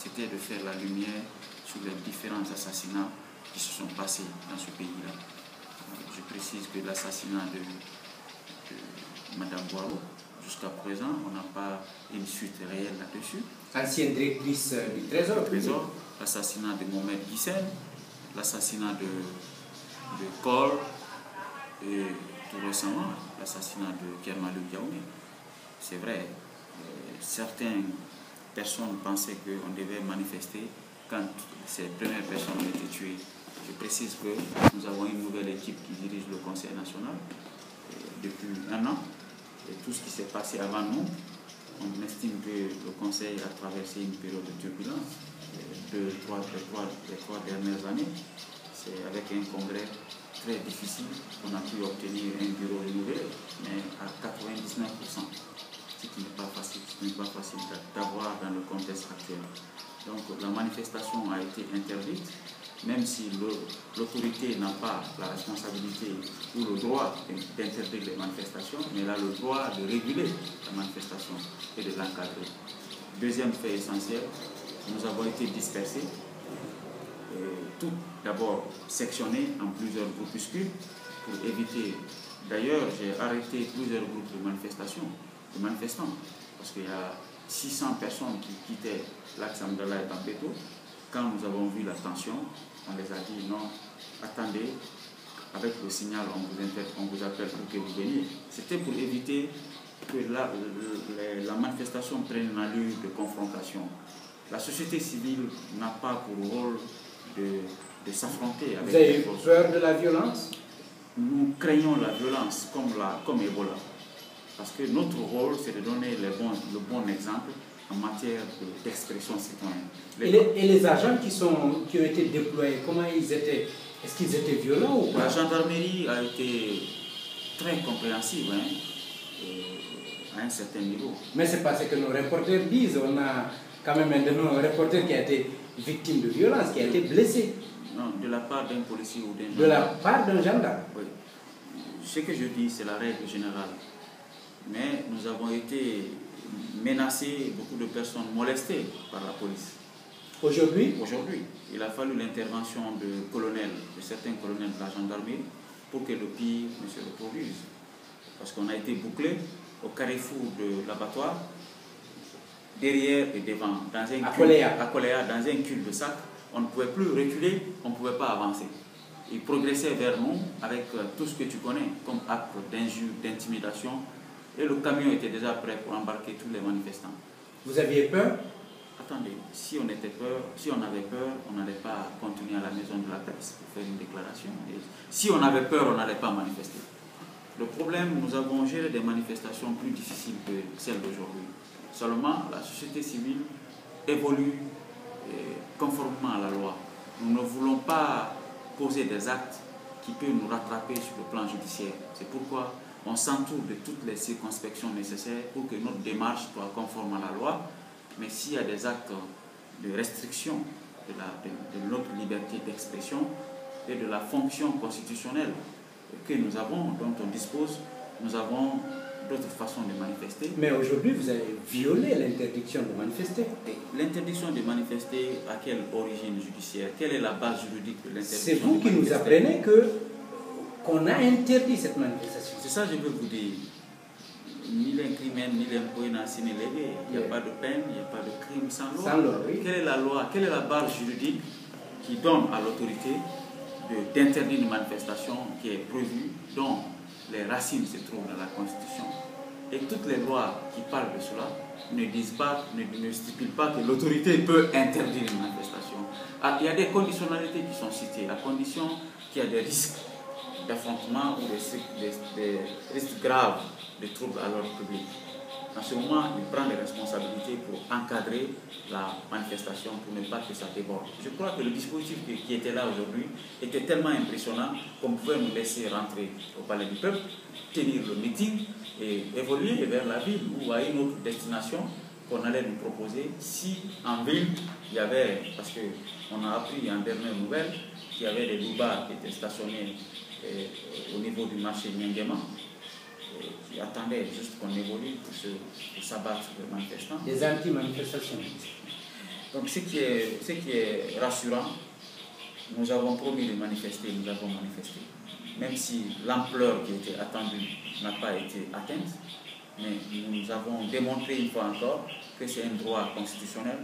C'était de faire la lumière sur les différents assassinats qui se sont passés dans ce pays-là. Je précise que l'assassinat de Mme Boileau, jusqu'à présent, on n'a pas une suite réelle là-dessus. Ancienne directrice du Trésor. L'assassinat de Mohamed Guissène, l'assassinat de Cole et tout récemment l'assassinat de Kermalou Diaoumé. C'est vrai, certaines personnes pensaient qu'on devait manifester quand ces premières personnes ont été tuées. Je précise que nous avons une nouvelle équipe qui dirige le Conseil national depuis un an. Et tout ce qui s'est passé avant nous, on estime que le Conseil a traversé une période de turbulence. Les trois dernières années, c'est avec un congrès très difficile qu'on a pu obtenir un bureau renouvelé, mais à 99%, ce qui n'est pas facile, d'avoir dans le contexte actuel. Donc la manifestation a été interdite, même si l'autorité n'a pas la responsabilité ou le droit d'interdire les manifestations, mais elle a le droit de réguler la manifestation et de l'encadrer. Deuxième fait essentiel, nous avons été dispersés, tout d'abord sectionnés en plusieurs groupuscules pour éviter. D'ailleurs, j'ai arrêté plusieurs groupes de manifestants, parce qu'il y a 600 personnes qui quittaient l'axe Amdallah et Tampeto. Quand nous avons vu la tension, on les a dit non, attendez, avec le signal, on vous appelle pour que vous veniez. C'était pour éviter que la manifestation prenne une allure de confrontation. La société civile n'a pas pour rôle de s'affronter avec les forces. Vous avez peur de la violence? Nous craignons la violence comme Ebola. Parce que notre rôle, c'est de donner le bon exemple en matière d'expression citoyenne. Et les agents qui ont été déployés, comment ils étaient? Est-ce qu'ils étaient violents ou pas? La gendarmerie a été très compréhensive à un certain niveau. Mais c'est pas ce que nos reporters disent. On a quand même un de nos reporters qui a été victime de violence, qui a été blessé. Non, de la part d'un policier ou d'un gendarme. De la part d'un gendarme? Oui. Ce que je dis, c'est la règle générale. Mais nous avons été menacés, beaucoup de personnes molestées par la police. Aujourd'hui? Aujourd'hui. Il a fallu l'intervention de certains colonels de la gendarmerie pour que le pire ne se reproduise. Parce qu'on a été bouclés au carrefour de l'abattoir, derrière et devant, dans un cul-de-sac. On ne pouvait plus reculer, on ne pouvait pas avancer. Ils progressaient vers nous avec tout ce que tu connais, comme acte d'injure, d'intimidation. Et le camion était déjà prêt pour embarquer tous les manifestants. Vous aviez peur? Attendez, si on avait peur, on n'allait pas continuer à la maison de la presse pour faire une déclaration. Et si on avait peur, on n'allait pas manifester. Le problème, nous avons géré des manifestations plus difficiles que celles d'aujourd'hui. Seulement, la société civile évolue conformément à la loi. Nous ne voulons pas poser des actes qui peuvent nous rattraper sur le plan judiciaire. C'est pourquoi on s'entoure de toutes les circonspections nécessaires pour que notre démarche soit conforme à la loi. Mais s'il y a des actes de restriction de notre liberté d'expression et de la fonction constitutionnelle que nous avons, dont on dispose, nous avons d'autres façons de manifester. Mais aujourd'hui, vous avez violé l'interdiction de manifester. L'interdiction de manifester, à quelle origine judiciaire? Quelle est la base juridique de l'interdiction? C'est vous qui nous apprenez qu'on a interdit cette manifestation. C'est ça que je veux vous dire. Ni l'incrimen, ni l'impôt n'a signé légué. Il n'y a pas de peine, il n'y a pas de crime sans loi. Sans loi, oui. Quelle est la loi? Quelle est la base juridique qui donne à l'autorité d'interdire une manifestation qui est prévue, dont les racines se trouvent dans la Constitution? Et toutes les lois qui parlent de cela ne stipulent pas que l'autorité peut interdire une manifestation. Il y a des conditionnalités qui sont citées. La condition qu'il y a des risques d'affrontement ou des risques graves de troubles à l'ordre public. En ce moment, il prend les responsabilités pour encadrer la manifestation pour ne pas que ça déborde. Je crois que le dispositif qui était là aujourd'hui était tellement impressionnant qu'on pouvait nous laisser rentrer au Palais du Peuple, tenir le meeting et évoluer vers la ville ou à une autre destination qu'on allait nous proposer si en ville il y avait, parce qu'on a appris en dernière nouvelle qu'il y avait des loupards qui étaient stationnés au niveau du marché Niangema, qui attendaient juste qu'on évolue pour s'abattre sur les manifestants. Des anti-manifestations. Donc ce qui est rassurant, nous avons promis de manifester, nous avons manifesté. Même si l'ampleur qui était attendue n'a pas été atteinte, mais nous avons démontré une fois encore que c'est un droit constitutionnel,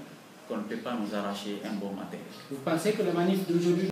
qu'on ne peut pas nous arracher un bon matin. Vous pensez que le manif d'aujourd'hui